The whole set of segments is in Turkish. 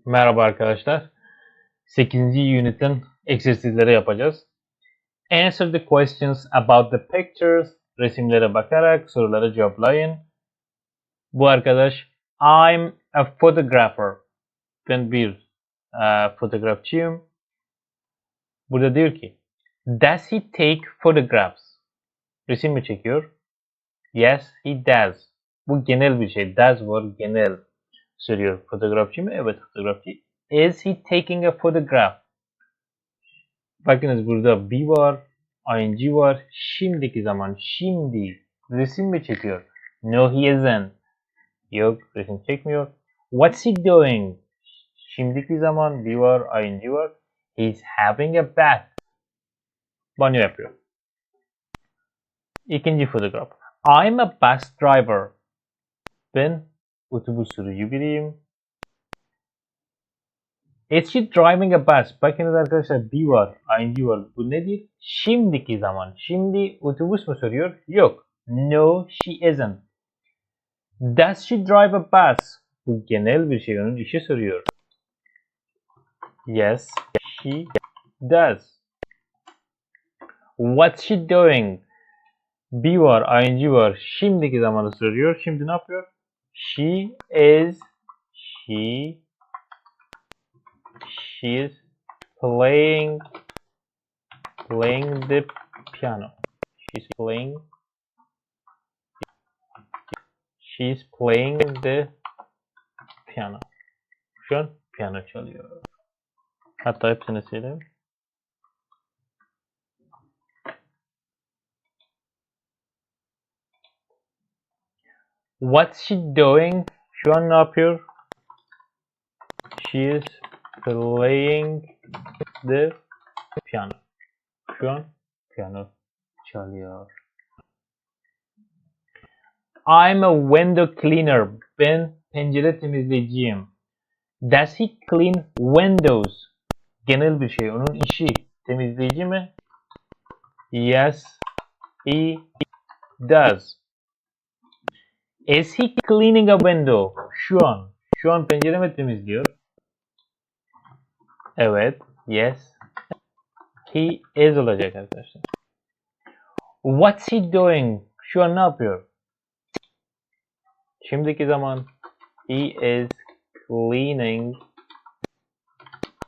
Merhaba arkadaşlar. 8. unitin egzersizleri yapacağız. Answer the questions about the pictures. Resimlere bakarak soruları cevaplayın. Bu arkadaş, I'm a photographer. Ben bir fotoğrafçıyım. Burada diyor ki, does he take photographs? Resim mi çekiyor? Yes, he does. Bu genel bir şey. Does var, genel. Soruyor, fotoğrafçı mı? Evet, fotoğrafçı. Is he taking a photograph? Bakınız burada be var, ing var, şimdiki zaman, şimdi resim mi çekiyor? No he isn't. Yok, resim çekmiyor. What's he doing? Şimdiki zaman be var, ing var. He's having a bath. Banyo yapıyor. İkinci fotoğraf. I'm a bus driver. Ben otobüs sürücü biriyim. Is she driving a bus? Bakınız arkadaşlar be var, ing var. Bu nedir? Şimdiki zaman. Şimdi otobüs mü sürüyor? Yok. No, she isn't. Does she drive a bus? Bu genel bir şey. Onun işi soruyor. Yes, she does. What's she doing? Be var, ing var. Şimdiki zamanı soruyor. Şimdi ne yapıyor? She is playing the piano. She's playing the piano. Şu an piyano çalıyor. Hatta hepsini söyleyeyim. What's she doing? Şu an ne yapıyor? She is playing the piano. Şu an piyano çalıyor. I'm a window cleaner. Ben pencere temizleyiciyim. Does he clean windows? Genel bir şey. Onun işi temizleyici mi? Yes, he does. Is he cleaning a window? Şu an pencere mi temizliyor? Evet. Yes. He is olacak arkadaşlar. What's he doing? Şu an ne yapıyor? Şimdiki zaman he is cleaning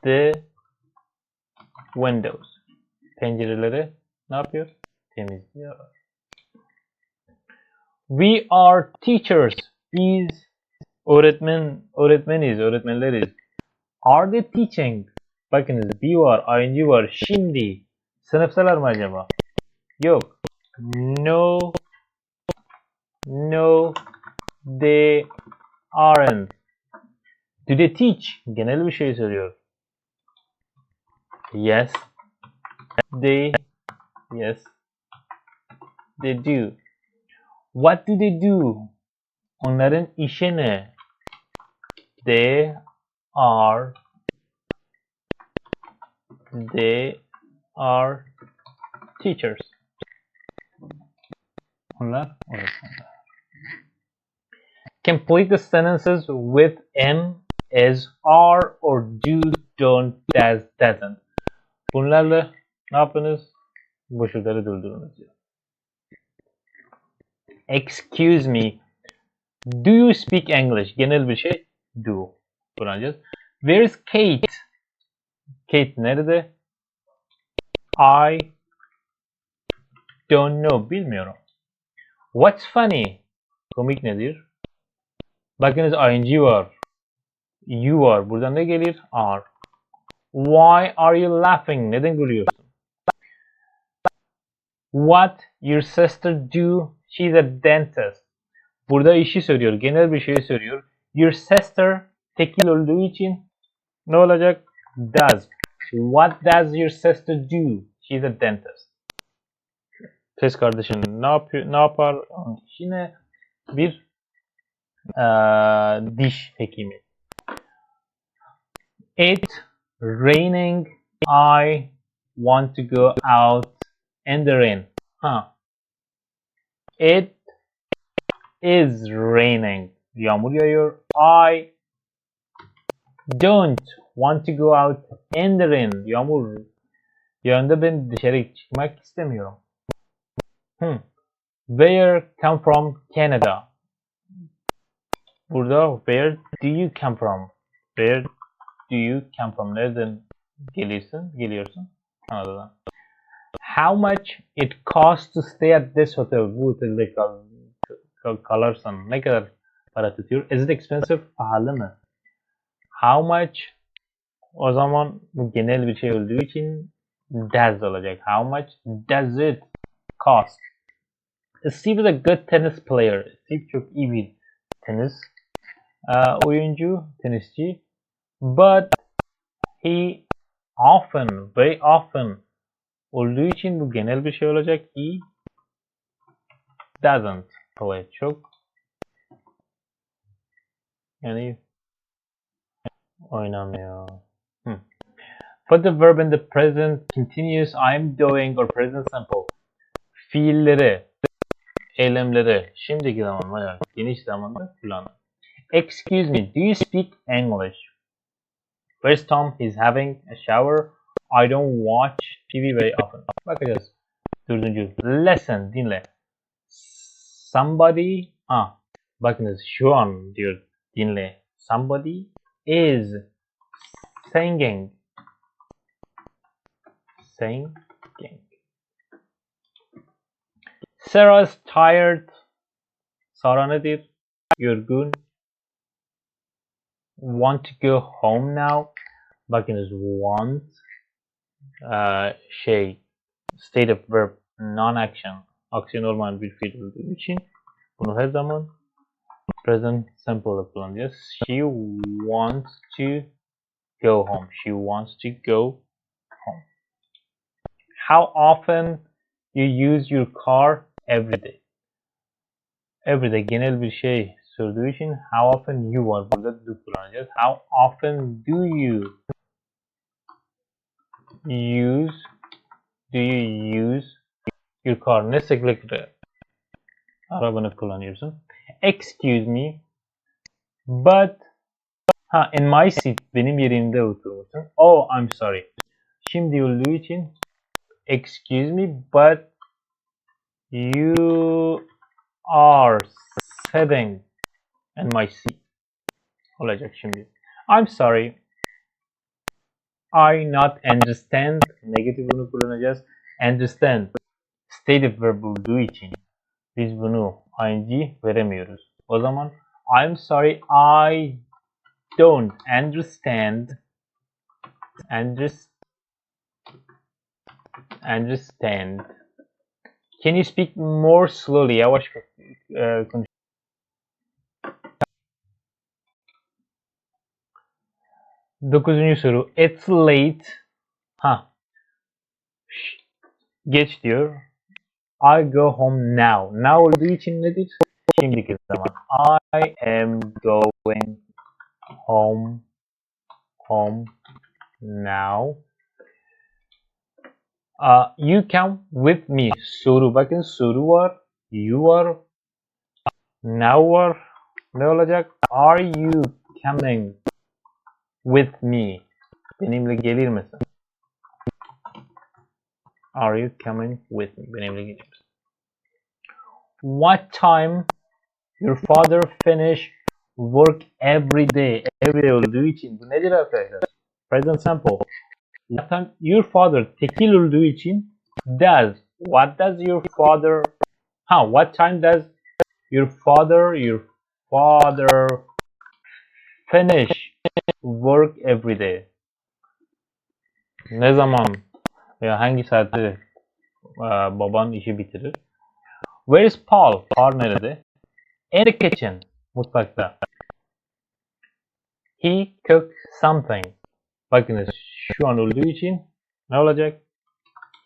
the windows. Pencereleri ne yapıyor? Temizliyor. We are teachers. Biz öğretmenleriz. Are they teaching? Bakınız be var, ing var. Şimdi sınıftalar mı acaba? Yok. No, they aren't. Do they teach? Genel bir şey soruyor. Yes, they do. What do they do? Onların işi ne? They are teachers. Onlar öğretmenler. Complete the sentences with am, is, are, or do, don't, does, doesn't. Bunlarla ne yapınız? Boşlukları doldurunuz diyor. Excuse me. Do you speak English? Genel bir şey. Do. Kullanacağız. Where is Kate? Kate nerede? I don't know. Bilmiyorum. What's funny? Komik nedir? Bakınız ing var. You var. Buradan ne gelir? Are. Why are you laughing? Neden gülüyorsun? What your sister do? She's a dentist. Burada işi söylüyor. Genel bir şey söylüyor. Your sister tekil olduğu için ne olacak? Does. What does your sister do? She's a dentist. Kız kardeşin ne yapıyor? Ne yapar? Yine bir diş hekimi. It's raining. I want to go out in the rain. It is raining. Yağmur yağıyor. I don't want to go out in the rain. Yağmur yağında ben dışarı çıkmak istemiyorum. Where come from Canada? Burada where do you come from? Where do you come from? Nereden geliyorsun? Kanada'dan. How much it costs to stay at this hotel? Bu otelde kalırsan ne kadar para tutuyor? Is it expensive? Pahalı mı? How much? O zaman bu genel bir şey olduğu için does olacak. How much does it cost? Steve is a good tennis player. Steve çok iyi bir tenis oyuncu, tenisçi. But he often, very often olduğu için bu genel bir şey olacak. He doesn't play çok. Yani oynamıyor. Put the verb in the present continuous I'm doing or present simple. Fiilleri, eylemleri şimdiki zaman veya geniş zamanda kullanın. Excuse me, do you speak English? Where's Tom? He's having a shower. I don't watch TV very often. Bakacağız. Dördüncü. Listen, dinle. Somebody, bakınız şu an diyor dinle. Somebody is singing. Singing. Sarah's tired. Sarah nedir? Yorgun. Want to go home now. Bakınız want state of verb non-action aksiyon olmayan bir fiil olduğu için bunu her zaman present simple kullanacağız. She wants to go home. She wants to go home. How often you use your car? Every day. Every day genel bir şey sorduğu için how often you var. Burada do kullanacağız. How often do you use your car? Ne sıklıkla arabanı kullanıyorsun? Excuse me, but in my seat benim yerimde oturmuşsun. Oh, I'm sorry. Şimdi olduğu için excuse me, but you are sitting in my seat. Olacak şimdi. I'm sorry. I not understand. Negatif bunu kullanacağız. Understand. Stative verb olduğu için biz bunu ing veremiyoruz. O zaman I'm sorry I don't understand understand. Can you speak more slowly? Yavaş konuş. Dokuzuncu soru. It's late. Geç diyor. I go home now. Now olduğu için nedir? Şimdiki zaman. I am going home now. You come with me. Soru. Bakın soru var. You var. Now var. Ne olacak? Are you coming with me? Benimle gelir misin? Are you coming with me? Benimle gelir misin? What time your father finish work every day? Every day olduğu için bu nedir arkadaşlar? Present simple. What time your father tekil olduğu için does. What does your father what time does your father finish work every day? Ne zaman veya hangi saatte baban işi bitirir? Where is Paul? Paul nerede? In the kitchen. Mutfakta. He cooked something. Bakınız şu an olduğu için ne olacak?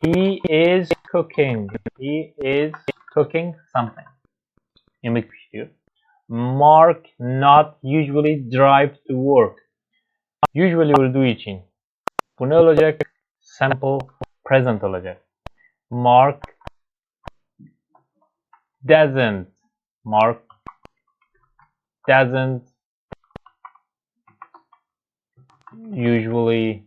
He is cooking. He is cooking something. Yemek pişiriyor. Mark not usually drive to work. Usually olduğu için bu ne olacak? Simple present olacak. Mark doesn't usually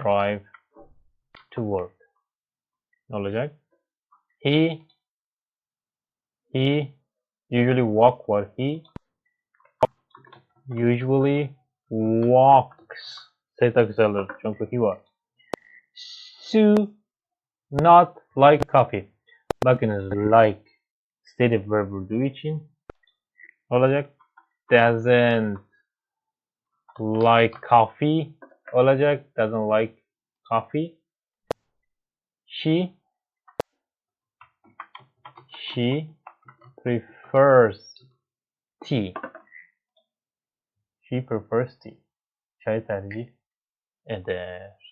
drive to work. Ne olacak? He usually walks. Seta kısalır çünkü he var. Sue not like coffee. Bakınız like stative verb olduğu için olacak. Doesn't like coffee olacak. Doesn't like coffee. She prefers tea. She prefers tea. Çay tercih eder.